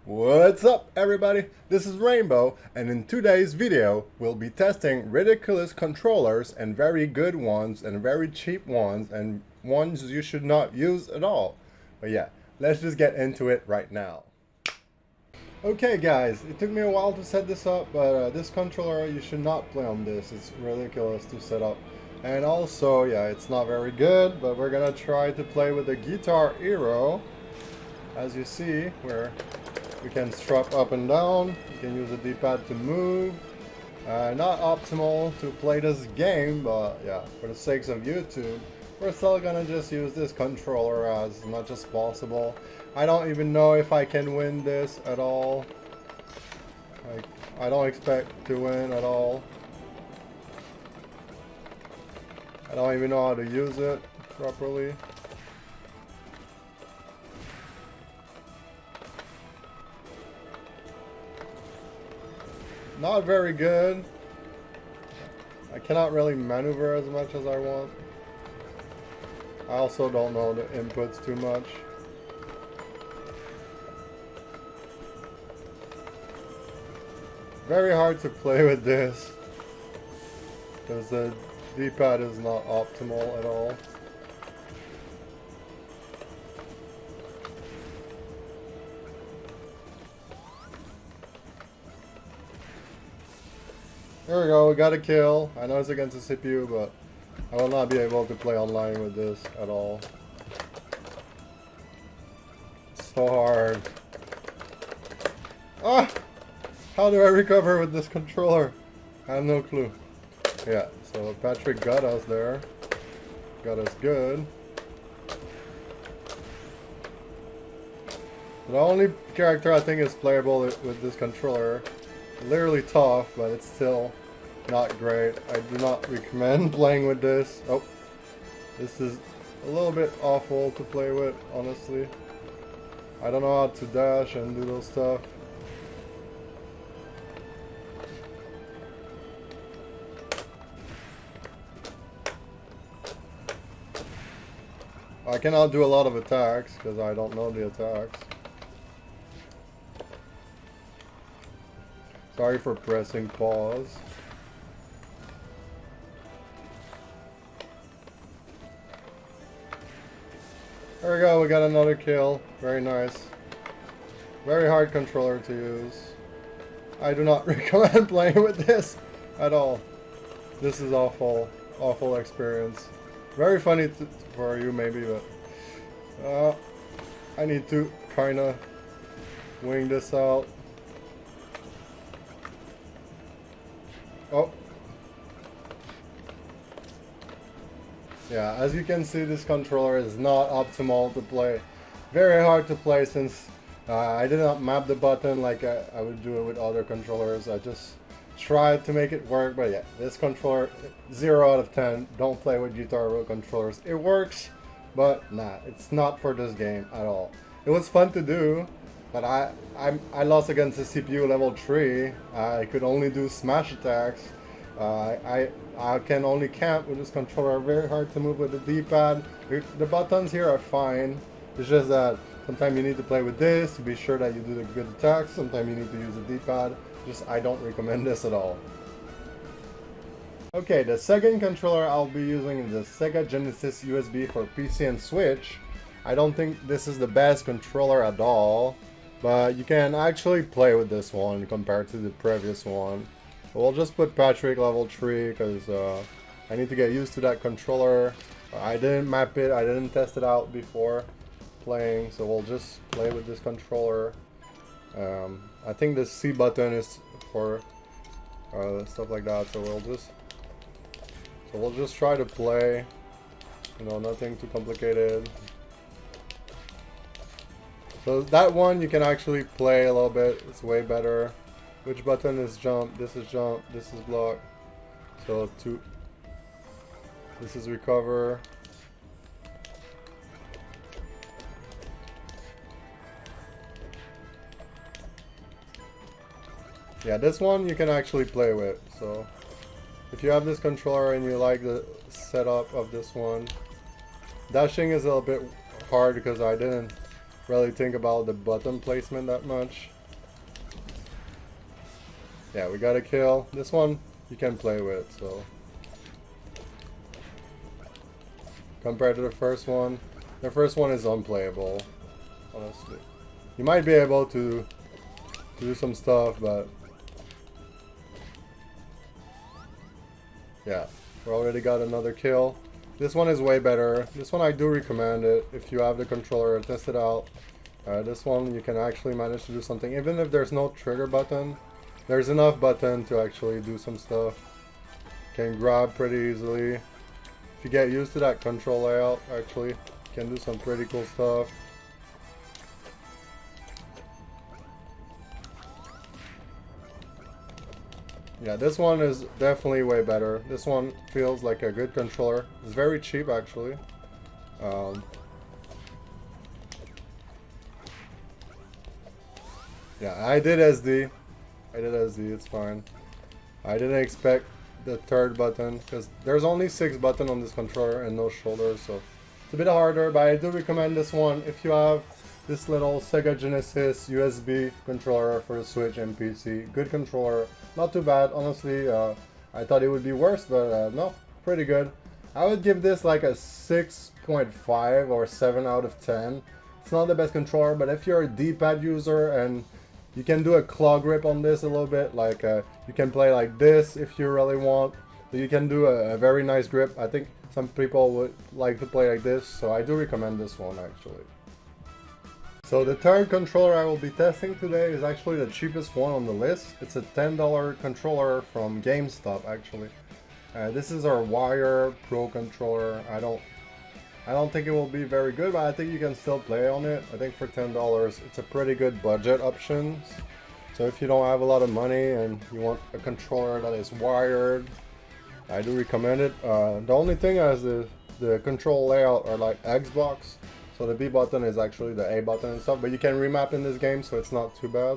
What's up everybody, this is Rainbow, and in today's video we'll be testing ridiculous controllers and very good ones and very cheap ones and ones you should not use at all. But yeah, let's just get into it right now. Okay guys, it took me a while to set this up, but this controller, you should not play on this. It's ridiculous to set up. And also, yeah, it's not very good, but we're gonna try to play with the Guitar Hero. As you see, where we can strap up and down, you can use the D-pad to move. Not optimal to play this game, but yeah, for the sakes of YouTube, we're still gonna just use this controller as much as possible. I don't even know if I can win this at all. Like, I don't expect to win at all. I don't even know how to use it properly. Not very good. I cannot really maneuver as much as I want. I also don't know the inputs too much. Very hard to play with this because the D-pad is not optimal at all. There we go, we got a kill. I know it's against the CPU, but I will not be able to play online with this at all. It's so hard. Ah! How do I recover with this controller? I have no clue. Yeah, so Patrick got us there. Got us good. The only character I think is playable with this controller. Literally tough, but it's still not great. I do not recommend playing with this. Oh, this is a little bit awful to play with, honestly. I don't know how to dash and do those stuff. I cannot do a lot of attacks because I don't know the attacks. Sorry for pressing pause. There we go, we got another kill. Very nice. Very hard controller to use. I do not recommend playing with this at all. This is awful. Awful experience. Very funny for you maybe, but I need to kinda wing this out. Oh. Yeah, as you can see, this controller is not optimal to play. Very hard to play since I did not map the button like I would do it with other controllers. I just tried to make it work, but yeah, this controller, 0 out of 10. Don't play with Guitar Hero controllers. It works, but nah, it's not for this game at all. It was fun to do, but I lost against the CPU level 3. I could only do smash attacks. I can only camp with this controller. Very hard to move with the D-pad. The buttons here are fine. It's just that sometimes you need to play with this to be sure that you do the good attacks. Sometimes you need to use the D-pad. I don't recommend this at all. Okay, the second controller I'll be using is the Sega Genesis USB for PC and Switch. I don't think this is the best controller at all, but you can actually play with this one compared to the previous one. We'll just put Patrick level 3 because I need to get used to that controller. I didn't map it, I didn't test it out before playing, so we'll just play with this controller. I think the C button is for stuff like that, so we'll just try to play. You know, nothing too complicated. So that one you can actually play a little bit. It's way better. Which button is jump? This is jump. This is block. So this is recover. Yeah, this one you can actually play with. So if you have this controller and you like the setup of this one, dashing is a little bit hard because I didn't really think about the button placement that much. Yeah, we got a kill. This one you can play with, so compared to the first one is unplayable, honestly. You might be able to do some stuff, but yeah, we already got another kill. This one is way better. This one I do recommend it. If you have the controller, test it out. This one you can actually manage to do something. Even if there's no trigger button, there's enough button to actually do some stuff. Can grab pretty easily. If you get used to that control layout, actually, you can do some pretty cool stuff. Yeah, this one is definitely way better. This one feels like a good controller. It's very cheap, actually. Yeah, I did SD. It's fine. I didn't expect the third button, because there's only 6 buttons on this controller and no shoulders, so it's a bit harder, but I do recommend this one if you have this little Sega Genesis USB controller for the Switch and PC. Good controller, not too bad, honestly. I thought it would be worse, but no, pretty good. I would give this like a 6.5 or 7 out of 10. It's not the best controller, but if you're a D-pad user and you can do a claw grip on this a little bit, like you can play like this if you really want. But you can do a very nice grip. I think some people would like to play like this, so I do recommend this one actually. So the third controller I will be testing today is actually the cheapest one on the list. It's a $10 controller from GameStop actually. This is our Wire Pro controller. I don't think it will be very good, but I think you can still play on it. I think for $10 it's a pretty good budget option. So if you don't have a lot of money and you want a controller that is wired, I do recommend it. The only thing is the control layout are like Xbox. So the B button is actually the A button and stuff, but you can remap in this game, so it's not too bad.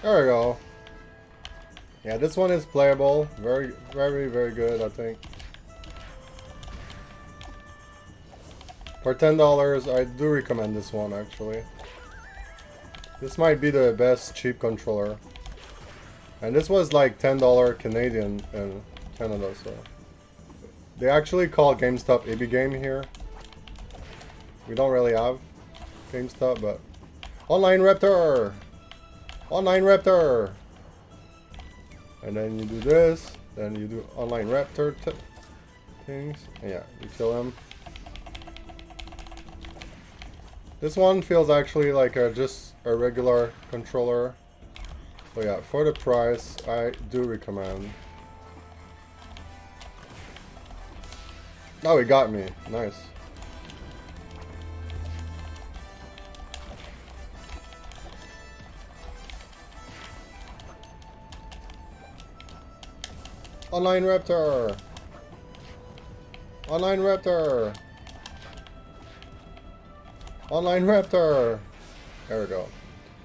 There we go. Yeah, this one is playable. Very good, I think. For $10, I do recommend this one, actually. This might be the best cheap controller. And this was like $10 Canadian in Canada, so. They actually call GameStop EB Game here. We don't really have GameStop, but... Online Raptor! Online Raptor! And then you do this, then you do Online Raptor things. Yeah, you kill him. This one feels actually like just a regular controller. So yeah, for the price, I do recommend. Oh, he got me. Nice. Online Raptor! Online Raptor! Online Raptor! There we go.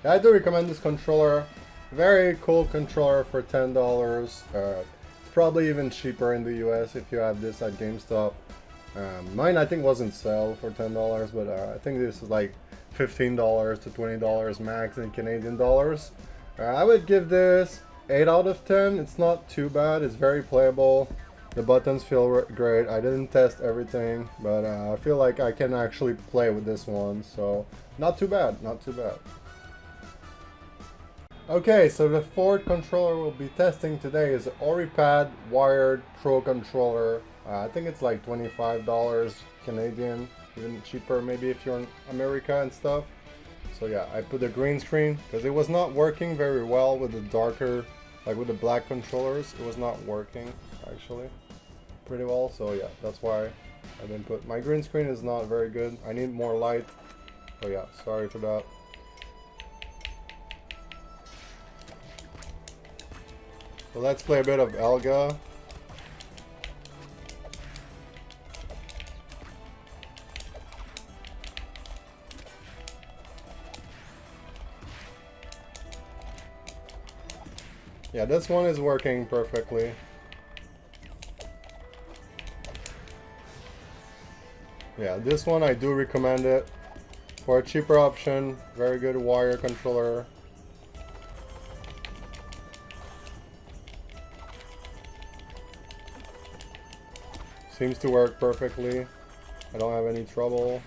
Yeah, I do recommend this controller. Very cool controller for $10. It's probably even cheaper in the US if you have this at GameStop. Mine I think wasn't sale for $10, but I think this is like $15 to $20 max in Canadian dollars. I would give this 8 out of 10. It's not too bad. It's very playable. The buttons feel great. I didn't test everything, but I feel like I can actually play with this one. So not too bad. Not too bad. Okay, so the fourth controller we'll be testing today is OriPad Wired Pro controller. I think it's like $25 Canadian, even cheaper maybe if you're in America and stuff. So yeah, I put a green screen because it was not working very well with the darker, like with the black controllers. It was not working actually pretty well. So yeah, that's why I didn't put. My green screen is not very good. I need more light. So yeah, sorry for that. So let's play a bit of Elga. Yeah, this one is working perfectly. Yeah, this one I do recommend it. For a cheaper option, very good wire controller. Seems to work perfectly. I don't have any trouble.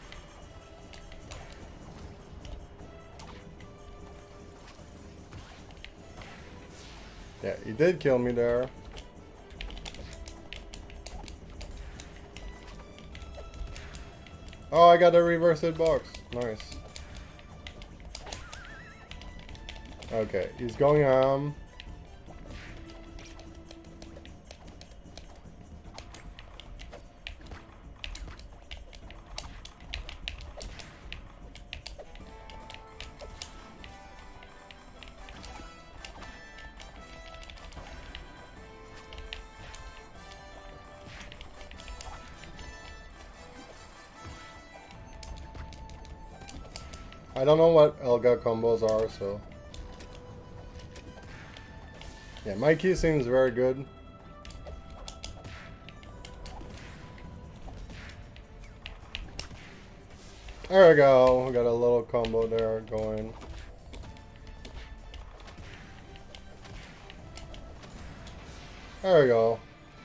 Yeah, he did kill me there. Oh, I got a reverse hitbox. Nice. Okay, he's going I don't know what Elga combos are, so... Yeah, my key seems very good. There we go, we got a little combo there going. There we go.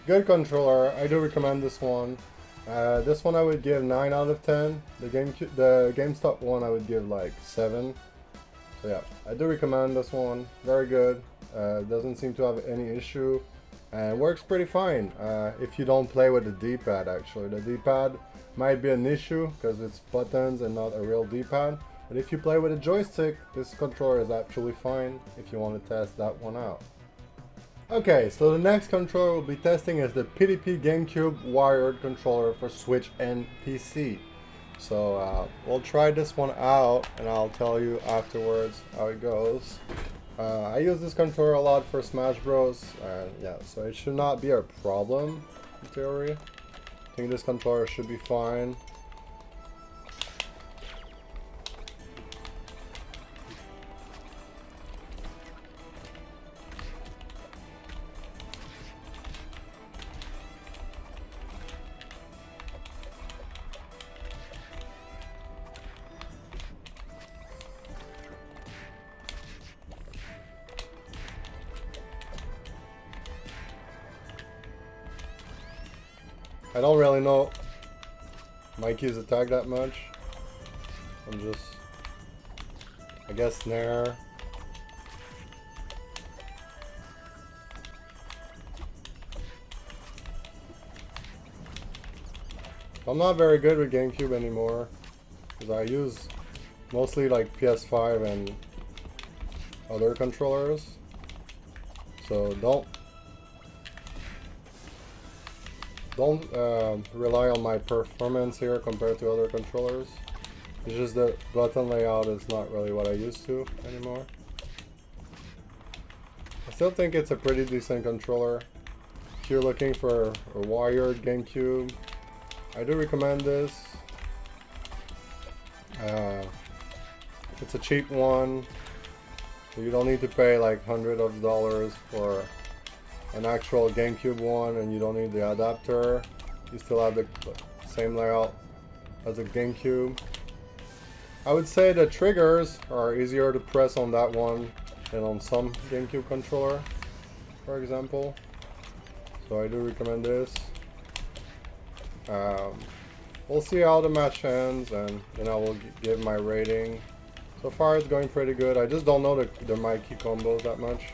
Good controller, I do recommend this one. This one I would give 9 out of 10. The GameStop one I would give like 7. So yeah, I do recommend this one. Very good. Doesn't seem to have any issue. And works pretty fine if you don't play with the D-pad actually. The D-pad might be an issue because it's buttons and not a real D-pad. But if you play with a joystick, this controller is actually fine if you want to test that one out. Okay, so the next controller we'll be testing is the PDP Gamecube wired controller for Switch and PC. So we'll try this one out and I'll tell you afterwards how it goes. I use this controller a lot for Smash Bros. And yeah, so it should not be a problem in theory. I think this controller should be fine. I don't really know Mikey's attack that much. I'm just, I guess, snare. I'm not very good with GameCube anymore because I use mostly like PS5 and other controllers. So don't rely on my performance here compared to other controllers. It's just the button layout is not really what I used to anymore. I still think it's a pretty decent controller. If you're looking for a wired GameCube, I do recommend this. It's a cheap one, so you don't need to pay like hundreds of dollars for an actual GameCube one, and you don't need the adapter. You still have the same layout as a GameCube. I would say the triggers are easier to press on that one than on some GameCube controller, for example. So I do recommend this. We'll see how the match ends, and then I will give my rating. So far it's going pretty good. I just don't know the Mikey combos that much.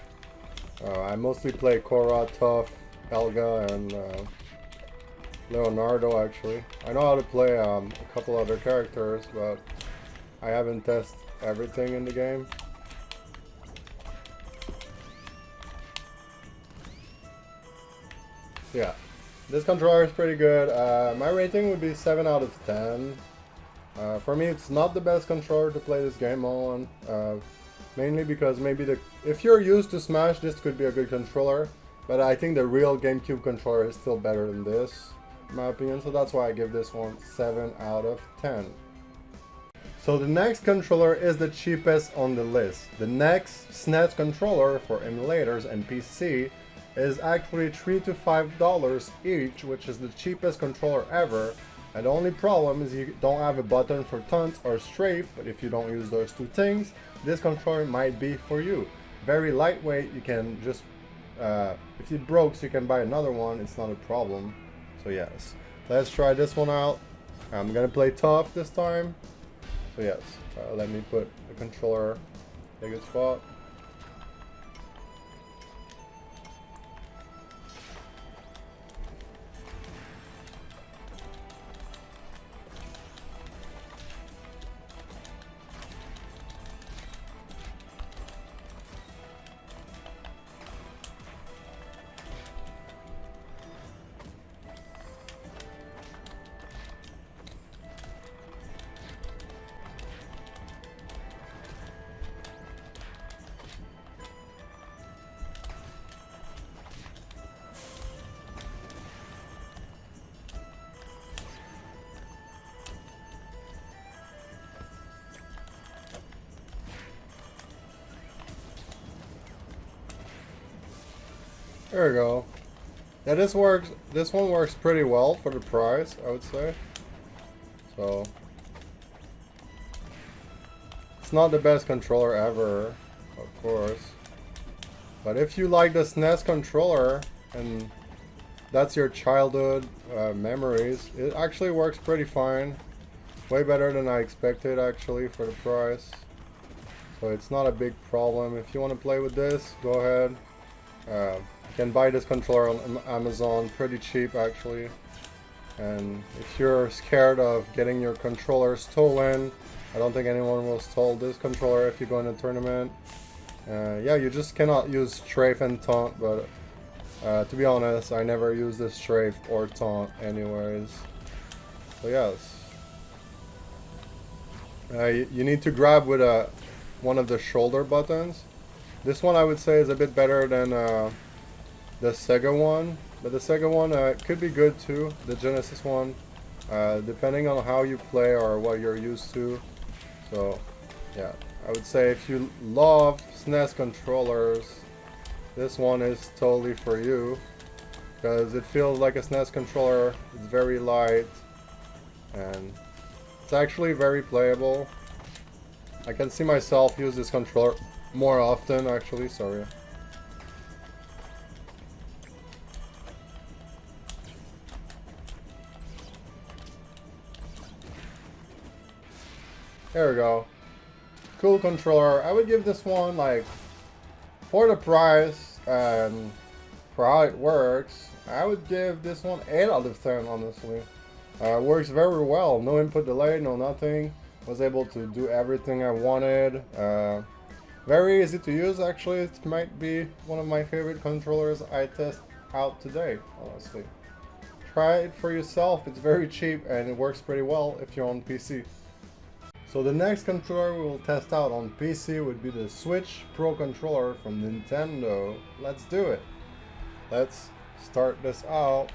I mostly play Korra, Tough, Elga, and Leonardo actually. I know how to play a couple other characters, but I haven't tested everything in the game. Yeah, this controller is pretty good. My rating would be 7 out of 10. For me, it's not the best controller to play this game on. Mainly because maybe if you're used to Smash, this could be a good controller, but I think the real GameCube controller is still better than this, in my opinion, so that's why I give this one 7 out of 10. So the next controller is the cheapest on the list. The next SNES controller for emulators and PC is actually $3 to $5 each, which is the cheapest controller ever. And the only problem is you don't have a button for taunt or strafe, but if you don't use those two things, this controller might be for you. Very lightweight, you can just, if it breaks, you can buy another one, it's not a problem. So yes, let's try this one out. I'm gonna play tough this time. So yes, let me put the controller in a good spot. There we go. Yeah, this works. This one works pretty well for the price, I would say. So it's not the best controller ever, of course. But if you like the SNES controller and that's your childhood memories, it actually works pretty fine. Way better than I expected actually for the price. So it's not a big problem. If you want to play with this, go ahead. You can buy this controller on Amazon pretty cheap actually. And if you're scared of getting your controller stolen, I don't think anyone will steal this controller if you go in a tournament. Yeah, you just cannot use strafe and taunt, but to be honest, I never use this strafe or taunt anyways. So yes. You need to grab with one of the shoulder buttons. This one I would say is a bit better than the Sega one, but the Sega one could be good too, the Genesis one, depending on how you play or what you're used to. So yeah, I would say if you love SNES controllers, this one is totally for you, because it feels like a SNES controller. It's very light and it's actually very playable. I can see myself use this controller more often actually, sorry. There we go. Cool controller. I would give this one, like, for the price and for how it works, I would give this one 8 out of 10 honestly. Works very well. No input delay, no nothing. Was able to do everything I wanted. Very easy to use actually. It might be one of my favorite controllers I test out today, honestly. Try it for yourself. It's very cheap and it works pretty well if you're on PC. So the next controller we will test out on PC would be the Switch Pro controller from Nintendo. Let's do it. Let's start this out.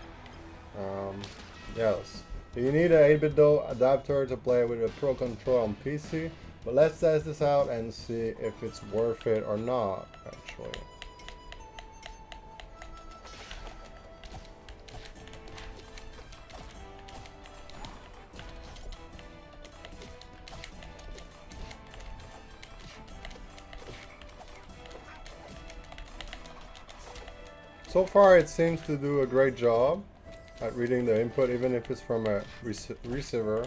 Yes. You need an 8-bit adapter to play with a Pro controller on PC, but let's test this out and see if it's worth it or not, actually. So far it seems to do a great job at reading the input, even if it's from a receiver.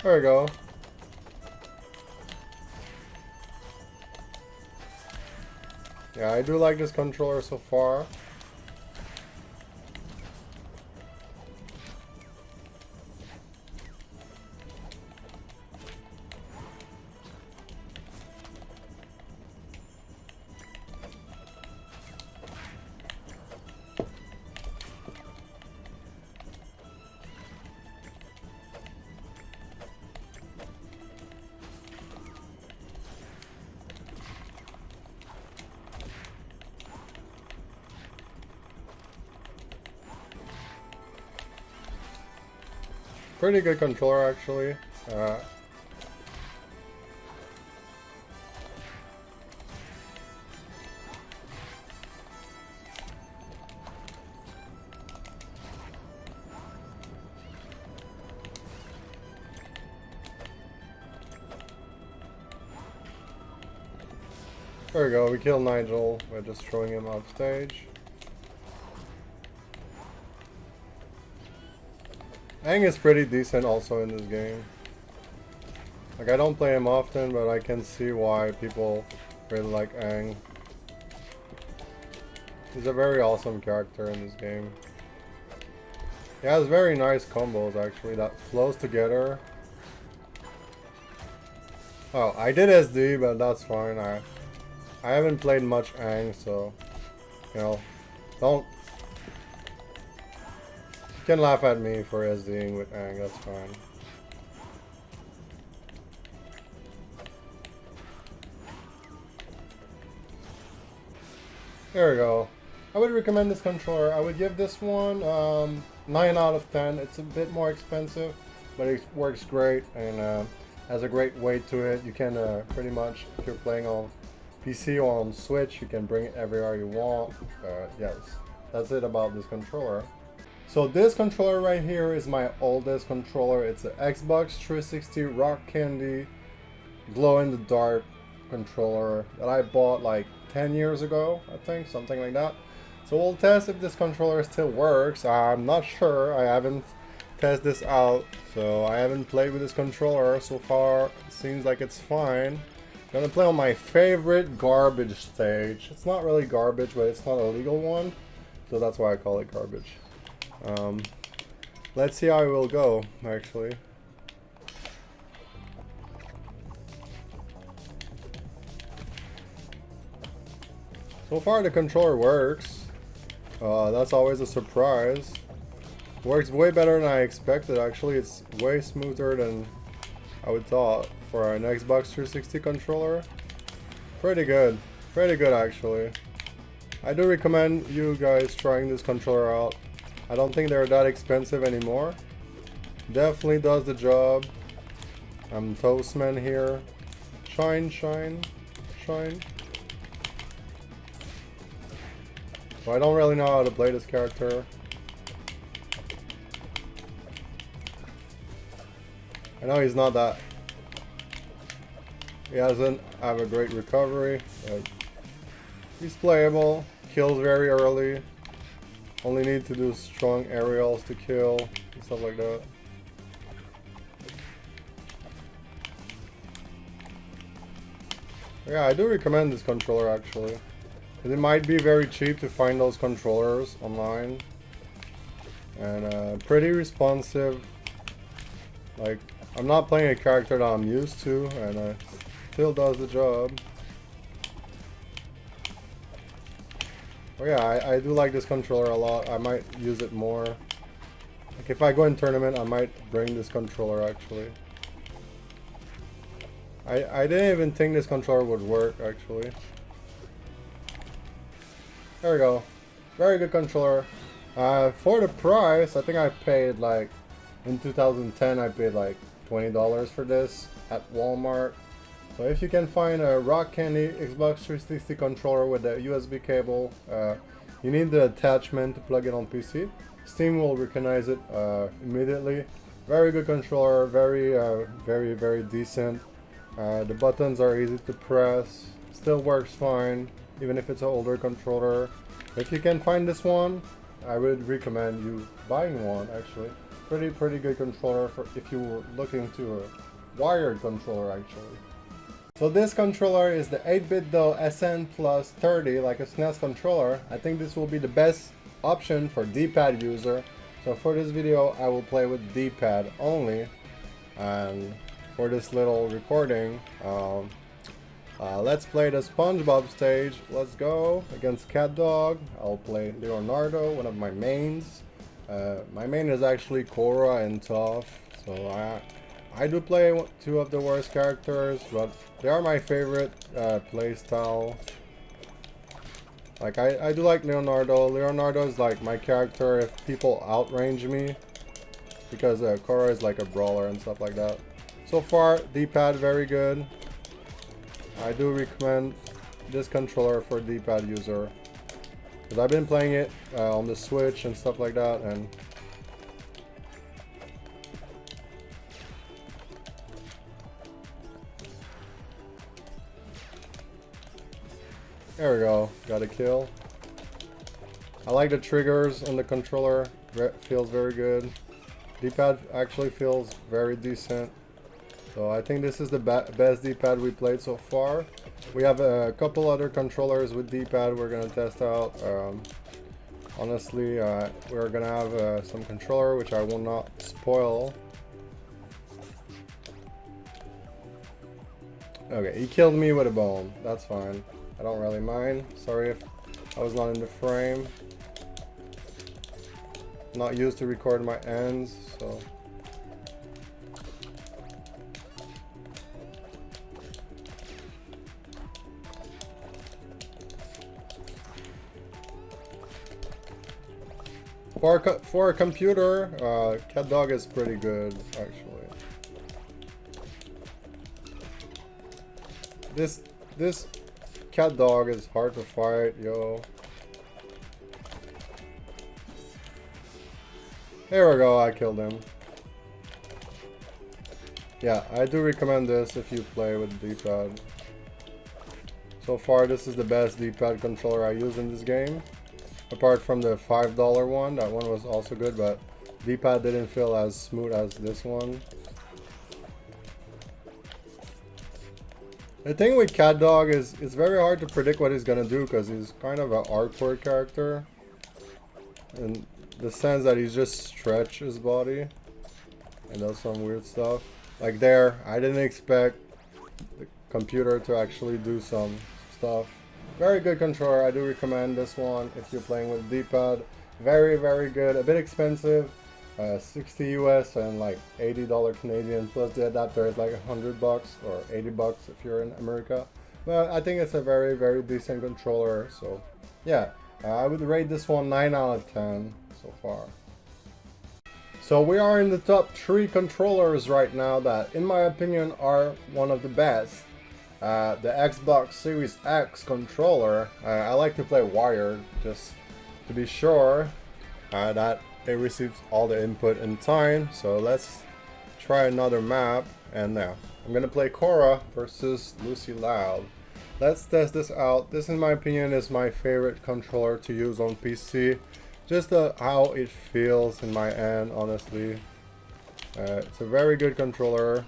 There we go. Yeah, I do like this controller so far. Pretty good controller actually. There we go, we killed Nigel by just throwing him off stage. Aang is pretty decent also in this game. Like, I don't play him often, but I can see why people really like Aang. He's a very awesome character in this game. He has very nice combos actually that flows together. Oh, I did SD, but that's fine. I haven't played much Aang, so you know, you can laugh at me for SDing with Aang, that's fine. There we go. I would recommend this controller. I would give this one 9 out of 10. It's a bit more expensive, but it works great and has a great weight to it. You can pretty much, if you're playing on PC or on Switch, you can bring it everywhere you want. Yes, that's it about this controller. So this controller right here is my oldest controller. It's an Xbox 360 Rock Candy glow-in-the-dark controller that I bought like 10 years ago, I think, something like that. So we'll test if this controller still works. I'm not sure. I haven't tested this out, so I haven't played with this controller so far. It seems like it's fine. I'm gonna play on my favorite garbage stage. It's not really garbage, but it's not a legal one, so that's why I call it garbage. Let's see how it will go, actually. So far the controller works. That's always a surprise. Works way better than I expected actually. It's way smoother than I would thought for an Xbox 360 controller. Pretty good actually. I do recommend you guys trying this controller out. I don't think they're that expensive anymore. Definitely does the job. I'm Toastman here. Shine, shine, shine. So I don't really know how to play this character. I know he's not that. He doesn't have a great recovery, but he's playable. Kills very early. Only need to do strong aerials to kill and stuff like that. Yeah, I do recommend this controller actually. It might be very cheap to find those controllers online. And pretty responsive. Like, I'm not playing a character that I'm used to, and still does the job. Oh yeah, I do like this controller a lot. I might use it more. Like if I go in tournament, I might bring this controller actually. I didn't even think this controller would work actually. There we go. Very good controller. For the price, I think I paid like, in 2010 I paid like $20 for this at Walmart. So if you can find a Rock Candy Xbox 360 controller with a USB cable, you need the attachment to plug it on PC. Steam will recognize it immediately. Very good controller, very decent. The buttons are easy to press, still works fine, even if it's an older controller. If you can find this one, I would recommend you buying one actually. Pretty good controller for if you were looking to a wired controller actually. So this controller is the 8-bit though SN Plus 30, like a SNES controller. I think this will be the best option for D-pad user. So for this video I will play with D-pad only. And for this little recording, let's play the SpongeBob stage. Let's go against Cat Dog. I'll play Leonardo, one of my mains. My main is actually Korra and Toph, so I do play two of the worst characters, but they are my favorite play style. Like I do like Leonardo. Leonardo is like my character if people outrange me. because Korra is like a brawler and stuff like that. So far, D-pad very good. I do recommend this controller for D-pad user, because I've been playing it on the Switch and stuff like that, and there we go, got a kill. I like the triggers on the controller, feels very good. D-pad actually feels very decent. So I think this is the best D-pad we played so far. We have a couple other controllers with D-pad we're gonna test out. Honestly, we're gonna have some controller which I will not spoil. Okay, he killed me with a bone. That's fine. I don't really mind. Sorry if I was not in the frame. Not used to record my ends, so. For a computer, CatDog is pretty good, actually. This CatDog is hard to fight, yo. There we go, I killed him. Yeah, I do recommend this if you play with D-pad. So far, this is the best D-pad controller I use in this game. Apart from the $5 one, that one was also good, but D-pad didn't feel as smooth as this one. The thing with CatDog is it's very hard to predict what he's gonna do, because he's kind of an awkward character. In the sense that he just stretches his body and does some weird stuff. Like there, I didn't expect the computer to actually do some stuff. Very good controller. I do recommend this one if you're playing with D-pad. Very, very good. A bit expensive. 60 US and like $80 Canadian, plus the adapter is like $100 or $80 if you're in America. But I think it's a very, very decent controller. So yeah, I would rate this one 9 out of 10 so far. So we are in the top 3 controllers right now that, in my opinion, are one of the best. The Xbox Series X controller, I like to play wired just to be sure that it receives all the input in time. So let's try another map, and now I'm gonna play Korra versus Lucy Loud. Let's test this out. This, in my opinion, is my favorite controller to use on PC. Just how it feels in my hand, honestly. It's a very good controller.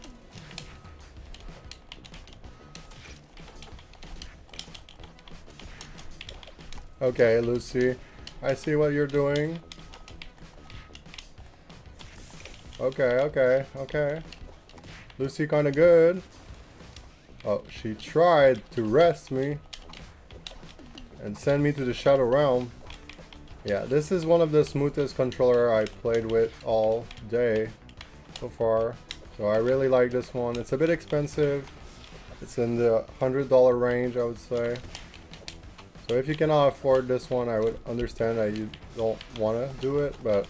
Okay, Lucy, I see what you're doing. Okay. Lucy kinda good. Oh, she tried to rest me and send me to the Shadow Realm. Yeah, this is one of the smoothest controller I played with all day so far. So I really like this one. It's a bit expensive. It's in the $100 range, I would say. So if you cannot afford this one, I would understand that you don't want to do it. But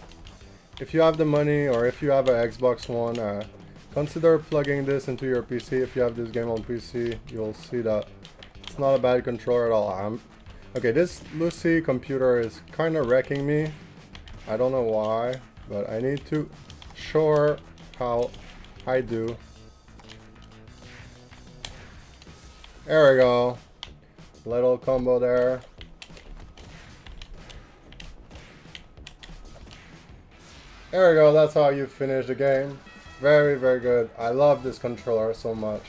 if you have the money, or if you have an Xbox One, consider plugging this into your PC. If you have this game on PC, you'll see that it's not a bad controller at all. Okay, this Lucy computer is kind of wrecking me. I don't know why, but I need to show her how I do. There we go. Little combo there. There we go, that's how you finish the game. Very, very good. I love this controller so much.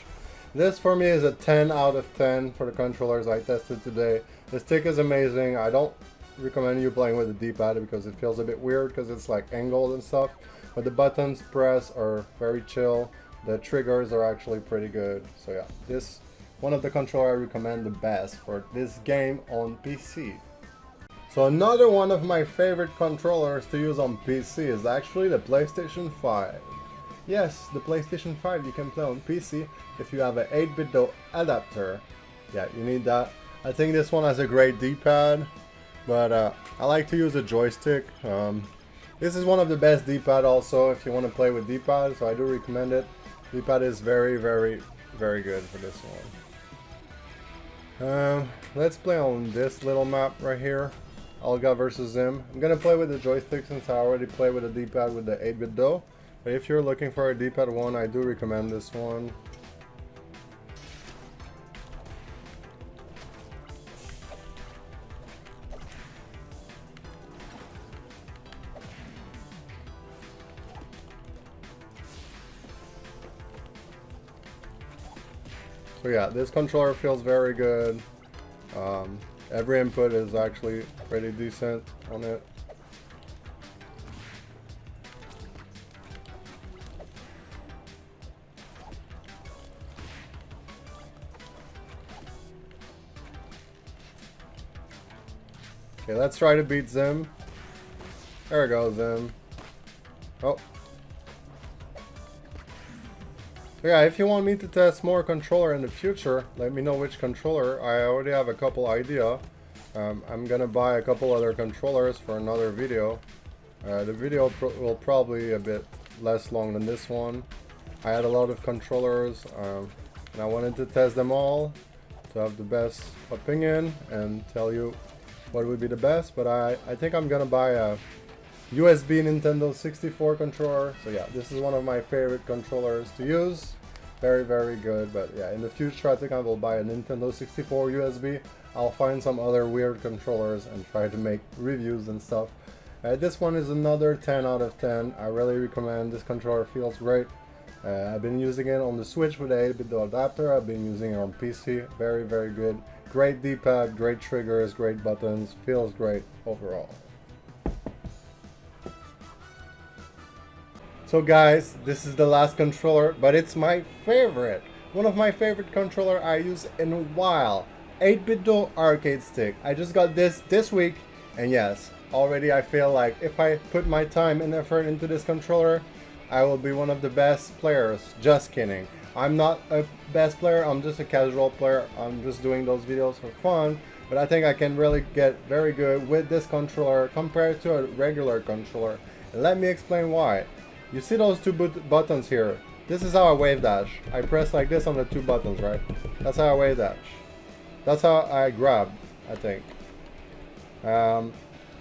This for me is a 10 out of 10 for the controllers I tested today. The stick is amazing. I don't recommend you playing with the D-pad because it feels a bit weird because it's like angled and stuff. But the buttons press are very chill. The triggers are actually pretty good. So yeah, this one of the controllers I recommend the best for this game on PC. So another one of my favorite controllers to use on PC is actually the PlayStation 5. Yes, the PlayStation 5 you can play on PC if you have an 8-bit adapter. Yeah, you need that. I think this one has a great D-pad, but I like to use a joystick. This is one of the best D-pad also if you want to play with D-pad, so I do recommend it. D-pad is very, very, very good for this one. Let's play on this little map right here. Olga versus him. I'm gonna play with the joystick since I already play with a D-pad with the 8-bit though. But if you're looking for a D-pad one, I do recommend this one. So yeah, this controller feels very good. Every input is actually pretty decent on it. Okay, let's try to beat Zim. There we go, Zim. Oh. So yeah, if you want me to test more controller in the future, let me know which controller. I already have a couple idea. I'm gonna buy a couple other controllers for another video. The video will probably be a bit less long than this one. I had a lot of controllers and I wanted to test them all to have the best opinion and tell you what would be the best. But I think I'm gonna buy a USB Nintendo 64 controller. So yeah, this is one of my favorite controllers to use. Very, very good. But yeah, in the future I think I will buy a Nintendo 64 USB. I'll find some other weird controllers and try to make reviews and stuff. This one is another 10 out of 10. I really recommend. This controller feels great. I've been using it on the Switch with the 8-bit adapter. I've been using it on PC. Very, very good. Great D-pad, great triggers, great buttons. Feels great overall. So guys, this is the last controller, but it's my favorite. One of my favorite controller I use in a while. 8-bit arcade stick. I just got this week, and yes, already I feel like if I put my time and effort into this controller, I will be one of the best players. Just kidding. I'm not a best player, I'm just a casual player. I'm just doing those videos for fun, but I think I can really get very good with this controller compared to a regular controller. And let me explain why. You see those two buttons here? This is how I wave dash. I press like this on the two buttons, right? That's how I wave dash. That's how I grab, I think.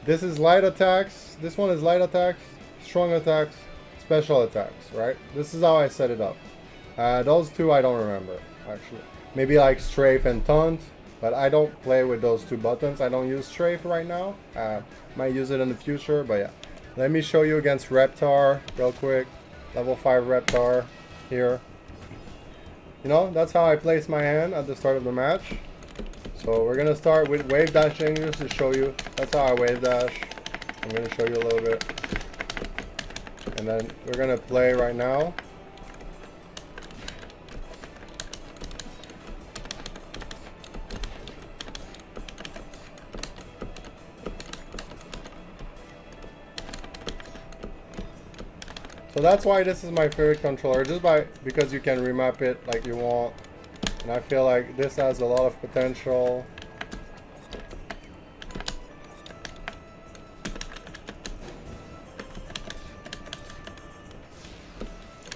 This is light attacks. This one is light attacks, strong attacks, special attacks, right? This is how I set it up. Those two I don't remember, actually. Maybe like strafe and taunt, but I don't play with those two buttons. I don't use strafe right now. Might use it in the future, but yeah. Let me show you against Reptar real quick. Level 5 Reptar here. You know, that's how I place my hand at the start of the match. So we're gonna start with wave dashing just to show you. That's how I wave dash. I'm gonna show you a little bit. And then we're gonna play right now. So that's why this is my favorite controller, just because you can remap it like you want. And I feel like this has a lot of potential.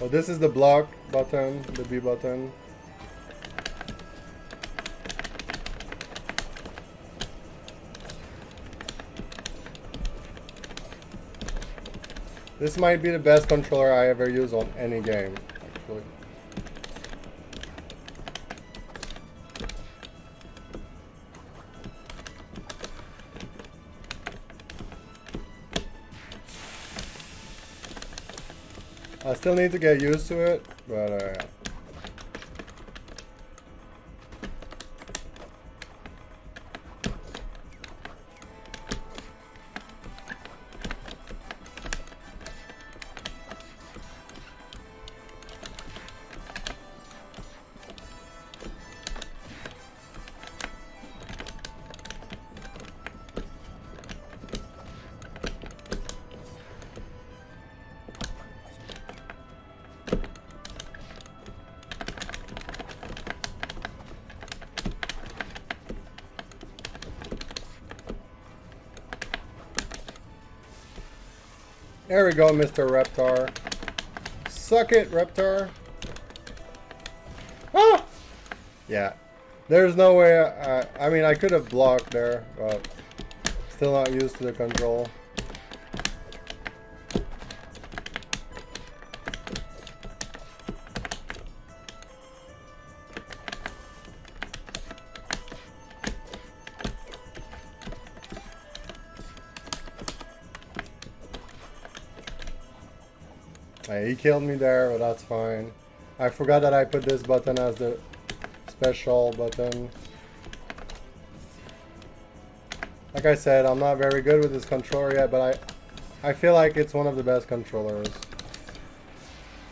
So this is the block button, the B button. This might be the best controller I ever use on any game, actually. I still need to get used to it, but There we go, Mr. Reptar. Suck it, Reptar. Ah! Yeah. There's no way, I mean, I could have blocked there, but still not used to the control. He killed me there, but that's fine. I forgot that I put this button as the special button. Like I said, I'm not very good with this controller yet, but I feel like it's one of the best controllers.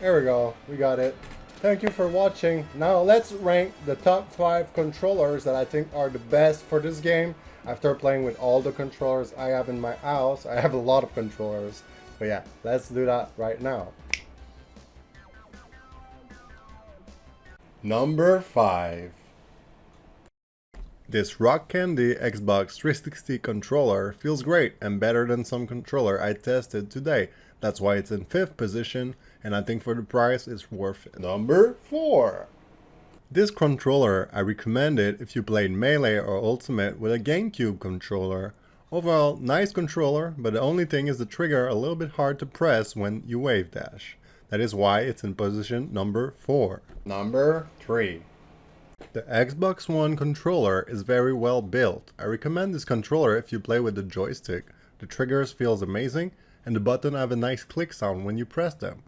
There we go, we got it. Thank you for watching. Now let's rank the top 5 controllers that I think are the best for this game. After playing with all the controllers I have in my house, I have a lot of controllers. But yeah, let's do that right now. Number 5. This Rock Candy Xbox 360 controller feels great and better than some controller I tested today. That's why it's in 5th position, and I think for the price it's worth it. Number 4. This controller I recommend it if you played Melee or Ultimate with a Gamecube controller. Overall, nice controller, but the only thing is the trigger a little bit hard to press when you wave dash. That is why it's in position number 4. Number 3. The Xbox One controller is very well built. I recommend this controller if you play with the joystick. The triggers feels amazing, and the buttons have a nice click sound when you press them.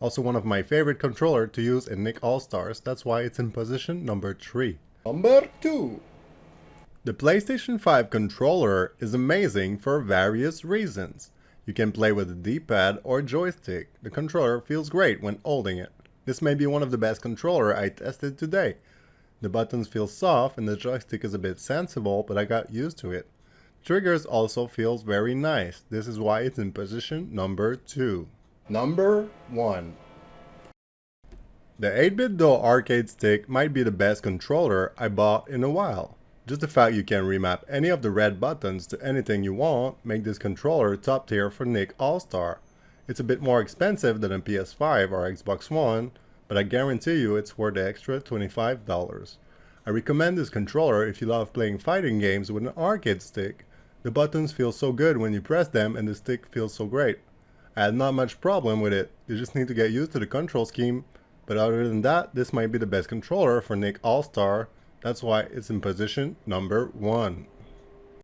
Also one of my favorite controller to use in Nick All-Stars, that's why it's in position number 3. Number 2. The PlayStation 5 controller is amazing for various reasons. You can play with a D-pad or joystick. The controller feels great when holding it. This may be one of the best controllers I tested today. The buttons feel soft and the joystick is a bit sensible, but I got used to it. Triggers also feels very nice. This is why it's in position number 2. Number 1. The 8-bit Duo arcade stick might be the best controller I bought in a while. Just the fact you can remap any of the red buttons to anything you want make this controller top tier for Nick All-Star. It's a bit more expensive than a PS5 or Xbox One, but I guarantee you it's worth the extra $25. I recommend this controller if you love playing fighting games with an arcade stick. The buttons feel so good when you press them and the stick feels so great. I had not much problem with it, you just need to get used to the control scheme, but other than that, this might be the best controller for Nick All-Star. That's why it's in position number 1.